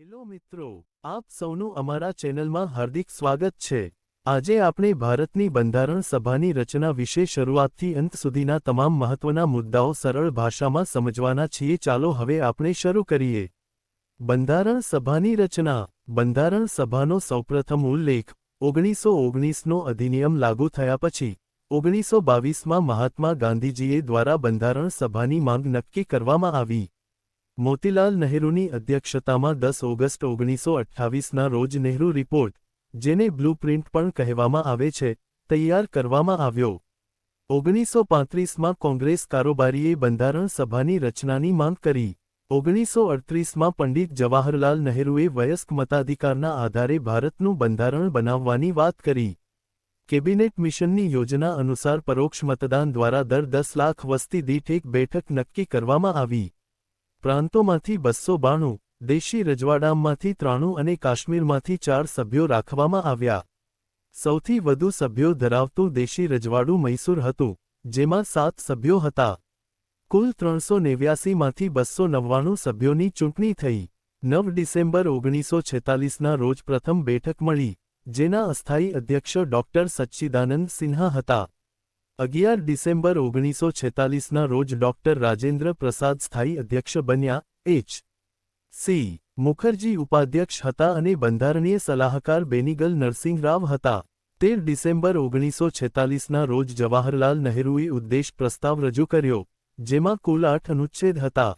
Hello મિત્રો, આપ સૌનું અમારા ચેનલમાં હાર્દિક સ્વાગત છે। આજે આપણે ભારતની બંધારણ સભાની રચના વિશે શરૂઆતથી અંત સુધીના તમામ મહત્વના મુદ્દાઓ સરળ ભાષામાં સમજવાના છીએ। ચાલો હવે આપણે શરૂ કરીએ। બંધારણ સભાની રચના। બંધારણ સભાનો સૌપ્રથમ ઉલ્લેખ 1919નો અધિનિયમ લાગુ થયા પછી 1922માં મહાત્મા ગાંધીજીએ દ્વારા બંધારણ સભાની માંગ નક્કી કરવામાં આવી। મોતીલાલ નહેરુની અધ્યક્ષતામાં 10 ઓગસ્ટ 1928ના રોજ નહેરુ રિપોર્ટ, જેને બ્લુપ્રિન્ટ પણ કહેવામાં આવે છે, તૈયાર કરવામાં આવ્યો। 1935માં કોંગ્રેસ કારોબારીએ બંધારણ સભાની રચનાની માંગ કરી। 1938માં પંડિત જવાહરલાલ નહેરુએ વયસ્ક મતાધિકારના આધારે ભારતનું બંધારણ બનાવવાની વાત કરી। કેબિનેટ મિશનની યોજના અનુસાર પરોક્ષ મતદાન દ્વારા દર 10 લાખ વસ્તી દીઠ એક બેઠક નક્કી કરવામાં આવી। પ્રાંતોમાંથી 292, દેશી રજવાડામાંથી 93 અને કાશ્મીરમાંથી 4 સભ્યો રાખવામાં આવ્યા। સૌથી વધુ સભ્યો ધરાવતું દેશી રજવાડું મૈસૂર હતું, જેમાં 7 સભ્યો હતા। કુલ 389માંથી 299 સભ્યોની ચૂંટણી થઈ। 9 ડિસેમ્બર 1946ના રોજ પ્રથમ બેઠક મળી, જેના અસ્થાયી અધ્યક્ષ ડોક્ટર સચ્ચિદાનંદ સિન્હા હતા। 11 ડિસેમ્બર 1946ના રોજ ડોક્ટર રાજેન્દ્ર પ્રસાદ સ્થાયી અધ્યક્ષ બન્યા। એચ.સી. મુખર્જી ઉપાધ્યક્ષ હતા અને બંધારણીય સલાહકાર બેનીગલ નરસિંહ રાવ હતા। 13 ડિસેમ્બર 1946ના રોજ જવાહરલાલ નહેરુએ ઉદ્દેશ પ્રસ્તાવ રજૂ કર્યો, જેમાં કુલ 8 અનુચ્છેદ હતા।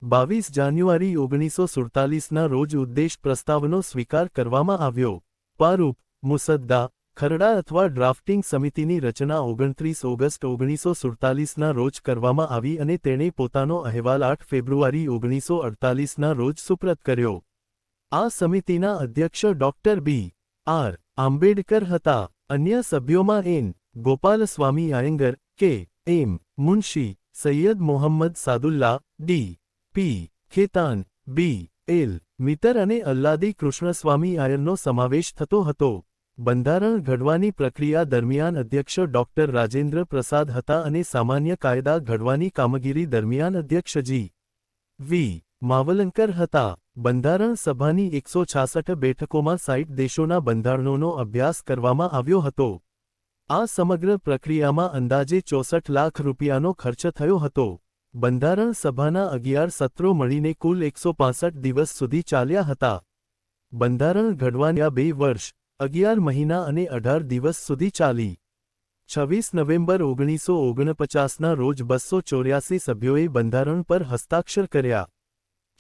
22 જાન્યુઆરી 1947ના રોજ ઉદ્દેશ પ્રસ્તાવનો સ્વીકાર કરવામાં આવ્યો। પ્રારૂપ, મુસદ્દા, ખરડા અથવા ડ્રાફ્ટિંગ સમિતિની રચના 29 ઓગસ્ટ 1947ના રોજ કરવામાં આવી અને તેણે પોતાનો અહેવાલ 8 ફેબ્રુઆરી 1948ના રોજ સુપ્રત કર્યો। આ સમિતિના અધ્યક્ષ ડોક્ટર બી.આર. આંબેડકર હતા। અન્ય સભ્યોમાં એન. ગોપાલસ્વામી આયંગર, કે.એમ. મુનશી, સૈયદ મોહમ્મદ સાદુલ્લા, ડી.પી. ખેતાન, બી.એલ. મિત્તર અને અલ્લાદી કૃષ્ણસ્વામી આયરનો સમાવેશ થતો હતો। બંધારણ ઘડવાની પ્રક્રિયા દરમિયાન અધ્યક્ષ ડોક્ટર રાજેન્દ્ર પ્રસાદ હતા અને સામાન્ય કાયદા ઘડવાની કામગીરી દરમિયાન અધ્યક્ષ જી.વી. માવલંકર હતા। બંધારણ સભાની 166 બેઠકોમાં 60 દેશોના બંધારણોનો અભ્યાસ કરવામાં આવ્યો હતો। આ સમગ્ર પ્રક્રિયામાં અંદાજે 64 લાખ રૂપિયાનો ખર્ચ થયો હતો। બંધારણ સભાના 11 સત્રો મળીને કુલ 165 દિવસ સુધી ચાલ્યા હતા। બંધારણ ઘડવાના 2 વર્ષ, 11 મહિના અને 18 દિવસ સુધી ચાલી। 26 નવેમ્બર 1949ના રોજ 284 સભ્યોએ બંધારણ પર હસ્તાક્ષર કર્યા।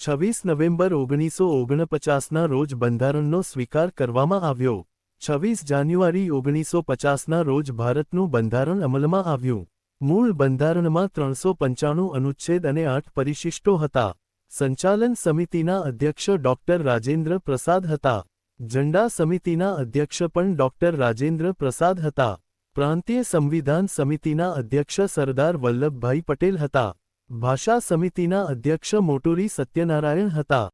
26 નવેમ્બર 1949ના રોજ બંધારણનો સ્વીકાર કરવામાં આવ્યો। 26 જાન્યુઆરી 1950ના રોજ ભારતનું બંધારણ અમલમાં આવ્યું। મૂળ બંધારણમાં 395 અનુચ્છેદ અને 8 પરિશિષ્ટો હતા। સંચાલન સમિતિના અધ્યક્ષ ડોક્ટર રાજેન્દ્ર પ્રસાદ હતા। ઝંડા સમિતિના અધ્યક્ષ પણ ડોક્ટર રાજેન્દ્ર પ્રસાદ હતા। પ્રાંતીય સંવિધાન સમિતિના અધ્યક્ષ સરદાર વલ્લભભાઈ પટેલ હતા। ભાષા સમિતિના અધ્યક્ષ મોટુરી સત્યનારાયણ હતા।